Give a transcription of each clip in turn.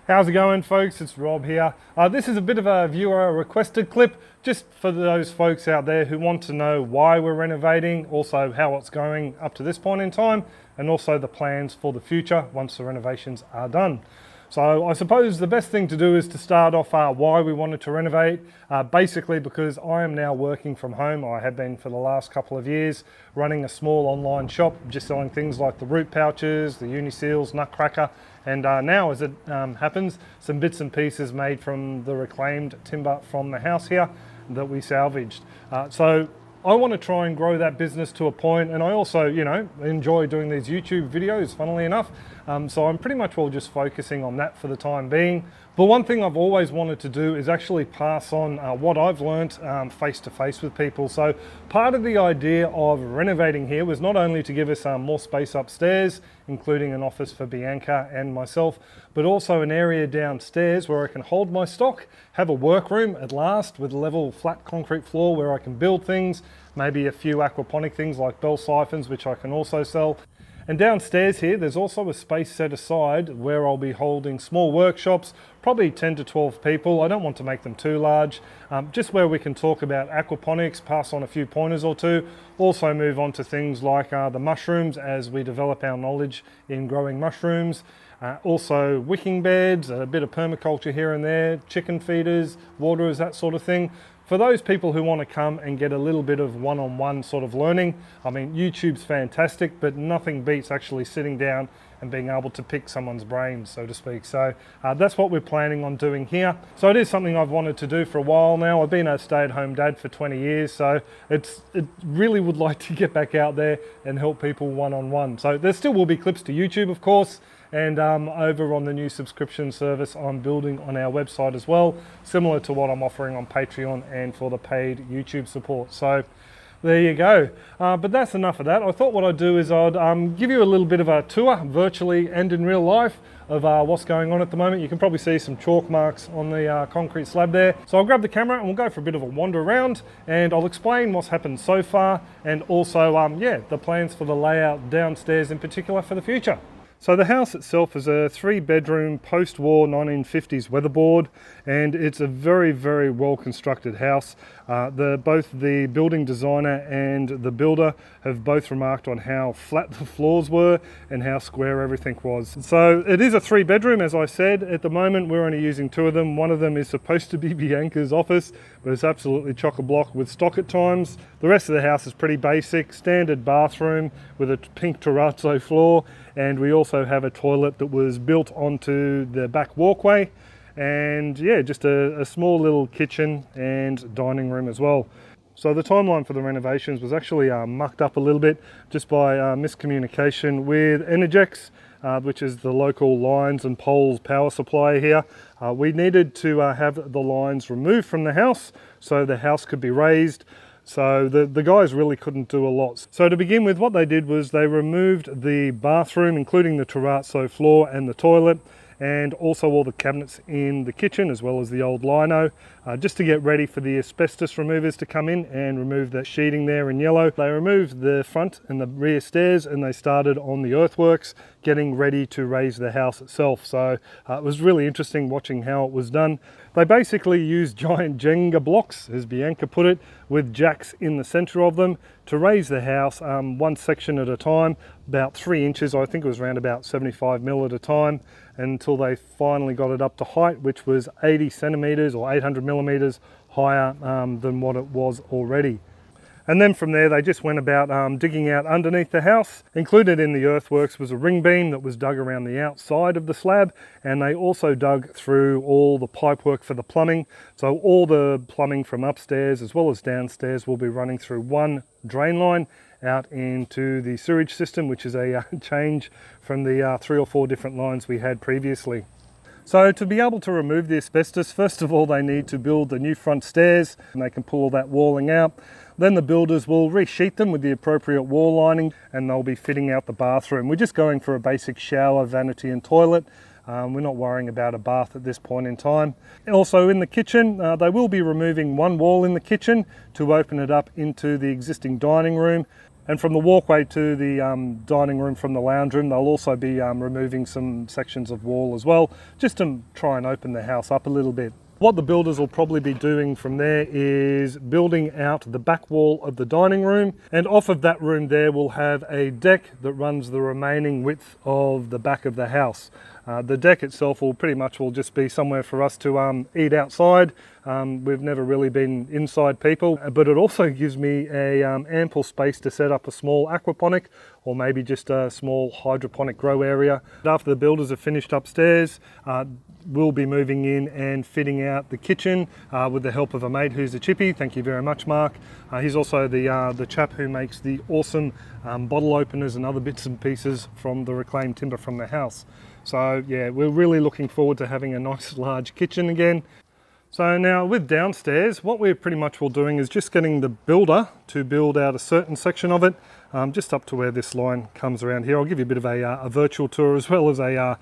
How's it going, folks? It's Rob here. This is a bit of a viewer requested clip just for those folks out there who want to know why we're renovating, also how it's going up to this point in time, and also the plans for the future once the renovations are done. So I suppose the best thing to do is to start off why we wanted to renovate, basically because I am now working from home. I have been for the last couple of years, running a small online shop, just selling things like the root pouches, the uni-seals, nutcracker, and now as it happens, some bits and pieces made from the reclaimed timber from the house here that we salvaged. So I want to try and grow that business to a point, and I also, enjoy doing these YouTube videos, funnily enough. So I'm pretty much all just focusing on that for the time being. But one thing I've always wanted to do is actually pass on what I've learnt face to face with people. So part of the idea of renovating here was not only to give us more space upstairs, including an office for Bianca and myself, but also an area downstairs where I can hold my stock, have a workroom at last with a level flat concrete floor where I can build things, maybe a few aquaponic things like bell siphons, which I can also sell. And downstairs here, there's also a space set aside where I'll be holding small workshops, probably 10 to 12 people. I don't want to make them too large, just where we can talk about aquaponics, pass on a few pointers or two, also move on to things like the mushrooms as we develop our knowledge in growing mushrooms. Also wicking beds, a bit of permaculture here and there, chicken feeders, waterers, that sort of thing. For those people who want to come and get a little bit of one-on-one sort of learning, I mean, YouTube's fantastic, but nothing beats actually sitting down and being able to pick someone's brains, so to speak. So that's what we're planning on doing here. So it is something I've wanted to do for a while now. I've been a stay-at-home dad for 20 years, so it really would like to get back out there and help people one-on-one. So there still will be clips to YouTube, of course, and over on the new subscription service I'm building on our website as well, similar to what I'm offering on Patreon and for the paid YouTube support. So there you go. But that's enough of that. I thought what I'd do is I'd give you a little bit of a tour, virtually and in real life, of what's going on at the moment. You can probably see some chalk marks on the concrete slab there. So I'll grab the camera and we'll go for a bit of a wander around, and I'll explain what's happened so far, and also, the plans for the layout downstairs in particular for the future. So the house itself is a 3-bedroom post-war 1950s weatherboard, and it's a very, very well constructed house. Both the building designer and the builder have both remarked on how flat the floors were and how square everything was. So it is a 3-bedroom, as I said. At the moment we're only using 2 of them. One of them is supposed to be Bianca's office, but it's absolutely chock-a-block with stock at times. The rest of the house is pretty basic, standard bathroom with a pink terrazzo floor, and we also have a toilet that was built onto the back walkway, and just a small little kitchen and dining room as well. So the timeline for the renovations was actually mucked up a little bit just by miscommunication with Energex, which is the local lines and poles power supply here. We needed to have the lines removed from the house so the house could be raised. So the guys really couldn't do a lot. So to begin with, what they did was they removed the bathroom, including the terrazzo floor and the toilet, and also all the cabinets in the kitchen, as well as the old lino, just to get ready for the asbestos removers to come in and remove that sheeting there in yellow. They removed the front and the rear stairs, and they started on the earthworks, getting ready to raise the house itself. So it was really interesting watching how it was done. They basically used giant Jenga blocks, as Bianca put it, with jacks in the center of them to raise the house one section at a time, about 3 inches. I think it was around about 75 mil at a time, until they finally got it up to height, which was 80 centimeters or 800 millimeters higher than what it was already. And then from there, they just went about digging out underneath the house. Included in the earthworks was a ring beam that was dug around the outside of the slab, and they also dug through all the pipework for the plumbing. So all the plumbing from upstairs as well as downstairs will be running through one drain line out into the sewage system, which is a change from the 3 or 4 different lines we had previously. So to be able to remove the asbestos, first of all, they need to build the new front stairs, and they can pull all that walling out. Then the builders will resheet them with the appropriate wall lining, and they'll be fitting out the bathroom. We're just going for a basic shower, vanity and toilet. We're not worrying about a bath at this point in time. Also in the kitchen, they will be removing one wall in the kitchen to open it up into the existing dining room. And from the walkway to the dining room from the lounge room, they'll also be removing some sections of wall as well, just to try and open the house up a little bit. What the builders will probably be doing from there is building out the back wall of the dining room, and off of that room there we'll have a deck that runs the remaining width of the back of the house. The deck itself will just be somewhere for us to eat outside. We've never really been inside people, but it also gives me a ample space to set up a small aquaponic or maybe just a small hydroponic grow area. After the builders have finished upstairs, we'll be moving in and fitting out the kitchen with the help of a mate who's a chippy. Thank you very much, Mark. He's also the chap who makes the awesome bottle openers and other bits and pieces from the reclaimed timber from the house. So yeah, we're really looking forward to having a nice large kitchen again. So now with downstairs, what we pretty much will doing is just getting the builder to build out a certain section of it, just up to where this line comes around here. I'll give you a bit of a virtual tour as well as a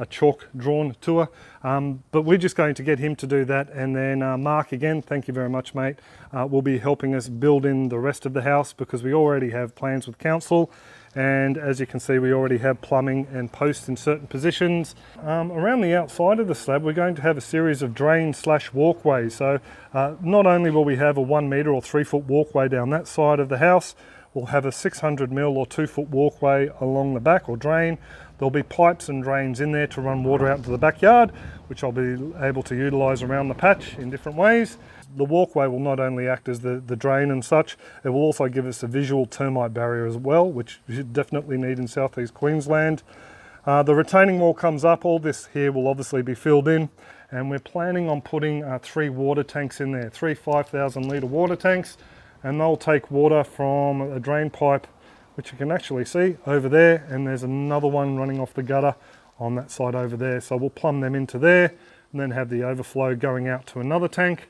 chalk drawn tour, but we're just going to get him to do that, and then Mark, again, thank you very much, mate, will be helping us build in the rest of the house because we already have plans with council. And as you can see, we already have plumbing and posts in certain positions. Around the outside of the slab, we're going to have a series of drain/walkways. So not only will we have a 1 metre or 3 foot walkway down that side of the house, we'll have a 600 mil or 2 foot walkway along the back or drain. There'll be pipes and drains in there to run water out into the backyard, which I'll be able to utilise around the patch in different ways. The walkway will not only act as the drain and such, it will also give us a visual termite barrier as well, which you definitely need in southeast Queensland. The retaining wall comes up, all this here will obviously be filled in, and we're planning on putting 3 water tanks in there, 3 5,000 litre water tanks, and they'll take water from a drain pipe, which you can actually see over there, and there's another one running off the gutter on that side over there. So we'll plumb them into there and then have the overflow going out to another tank.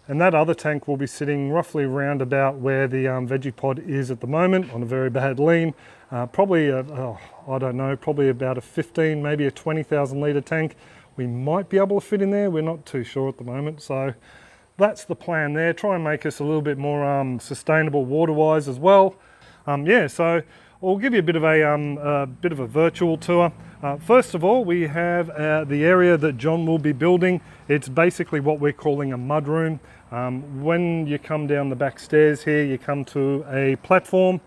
And that other tank will be sitting roughly round about where the veggie pod is at the moment on a very bad lean. Probably, I don't know, probably about a 15, maybe a 20,000 litre tank. We might be able to fit in there. We're not too sure at the moment. So that's the plan there. Try and make us a little bit more sustainable water-wise as well. Yeah, so I'll give you a bit of a virtual tour. First of all, we have the area that John will be building. It's basically what we're calling a mud room. When you come down the back stairs here, you come to a platform,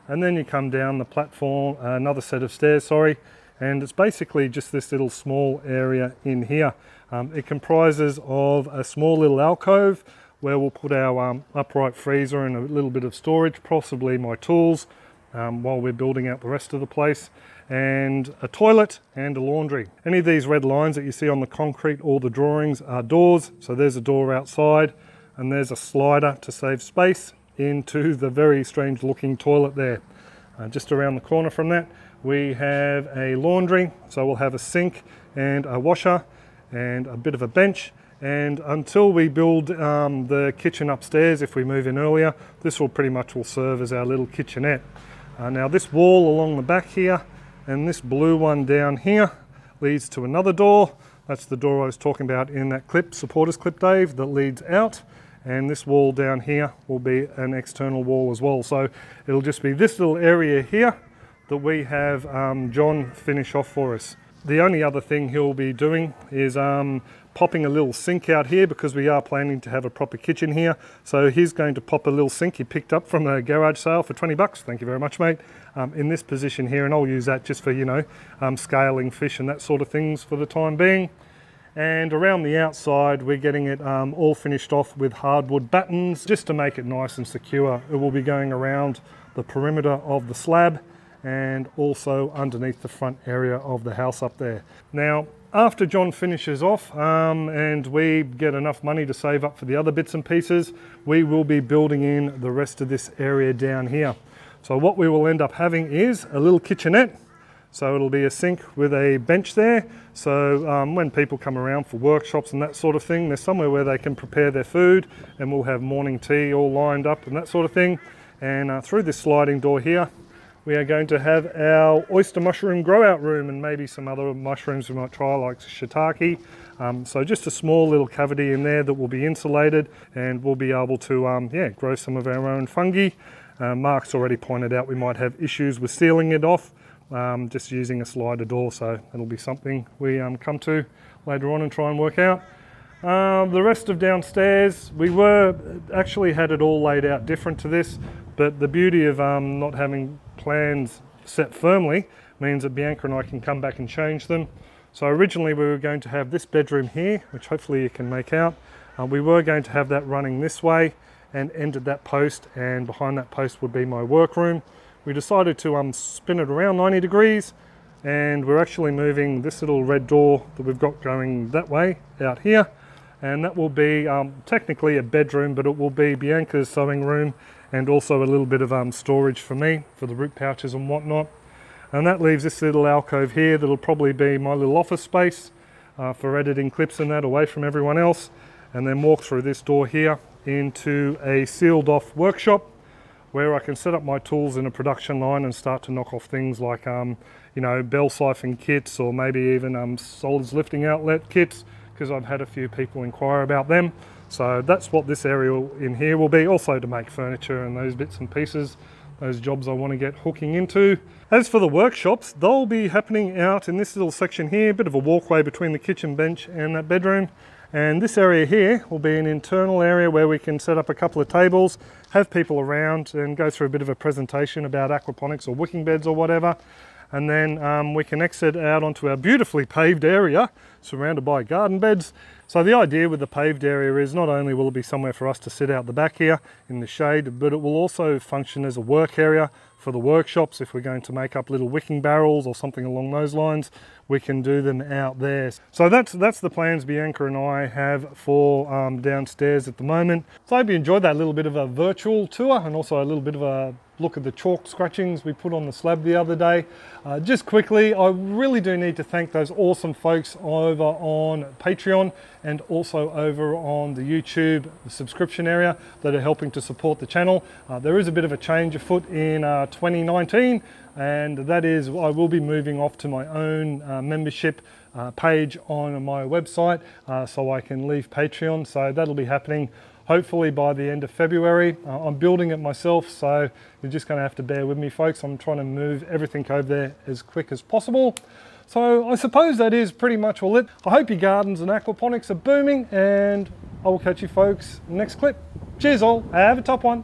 and then you come down the platform, another set of stairs, sorry, and it's basically just this little small area in here. It comprises of a small little alcove where we'll put our upright freezer and a little bit of storage, possibly my tools, while we're building out the rest of the place, and a toilet and a laundry. Any of these red lines that you see on the concrete or the drawings are doors. So there's a door outside, and there's a slider to save space into the very strange looking toilet there. Just around the corner from that, we have a laundry. So we'll have a sink and a washer and a bit of a bench. And until we build the kitchen upstairs, if we move in earlier, this will pretty much serve as our little kitchenette. Now this wall along the back here and this blue one down here leads to another door. That's the door I was talking about in that clip, supporters clip, Dave, that leads out. And this wall down here will be an external wall as well. So it'll just be this little area here that we have John finish off for us. The only other thing he'll be doing is popping a little sink out here because we are planning to have a proper kitchen here. So he's going to pop a little sink he picked up from a garage sale for 20 bucks. Thank you very much, mate. In this position here, and I'll use that just for, scaling fish and that sort of things for the time being. And around the outside, we're getting it all finished off with hardwood battens just to make it nice and secure. It will be going around the perimeter of the slab and also underneath the front area of the house up there. Now, after John finishes off and we get enough money to save up for the other bits and pieces, we will be building in the rest of this area down here. So what we will end up having is a little kitchenette. So it'll be a sink with a bench there. So when people come around for workshops and that sort of thing, there's somewhere where they can prepare their food, and we'll have morning tea all lined up and that sort of thing. And through this sliding door here, we are going to have our oyster mushroom grow out room and maybe some other mushrooms we might try, like shiitake. So just a small little cavity in there that will be insulated, and we'll be able to grow some of our own fungi. Mark's already pointed out we might have issues with sealing it off, just using a slider door, so that'll be something we come to later on and try and work out. The rest of downstairs, we actually had it all laid out different to this, but the beauty of not having plans set firmly means that Bianca and I can come back and change them. So originally we were going to have this bedroom here, which hopefully you can make out. We were going to have that running this way and end at that post, and behind that post would be my workroom. We decided to spin it around 90 degrees, and we're actually moving this little red door that we've got going that way out here, and that will be technically a bedroom, but it will be Bianca's sewing room and also a little bit of storage for me for the root pouches and whatnot. And that leaves this little alcove here that'll probably be my little office space for editing clips and that away from everyone else, and then walk through this door here into a sealed off workshop where I can set up my tools in a production line and start to knock off things like you know, bell siphon kits, or maybe even solids lifting outlet kits, because I've had a few people inquire about them. So that's what this area in here will be, also to make furniture and those bits and pieces, those jobs I want to get hooking into. As for the workshops, they'll be happening out in this little section here, a bit of a walkway between the kitchen bench and that bedroom. And this area here will be an internal area where we can set up a couple of tables, have people around and go through a bit of a presentation about aquaponics or wicking beds or whatever. And then we can exit out onto our beautifully paved area surrounded by garden beds. So the idea with the paved area is not only will it be somewhere for us to sit out the back here in the shade, but it will also function as a work area for the workshops. If we're going to make up little wicking barrels or something along those lines, we can do them out there. So that's the plans Bianca and I have for downstairs at the moment. So I hope you enjoyed that little bit of a virtual tour and also a little bit of a look at the chalk scratchings we put on the slab the other day. Just quickly, I really do need to thank those awesome folks over on Patreon and also over on the YouTube subscription area that are helping to support the channel. There is a bit of a change afoot in 2019, and that is I will be moving off to my own membership page on my website, so I can leave Patreon. So that'll be happening hopefully by the end of February. I'm building it myself, so you're just going to have to bear with me, folks. I'm trying to move everything over there as quick as possible. So I suppose that is pretty much all it. I hope your gardens and aquaponics are booming, and I will catch you folks next clip. Cheers all, have a top one.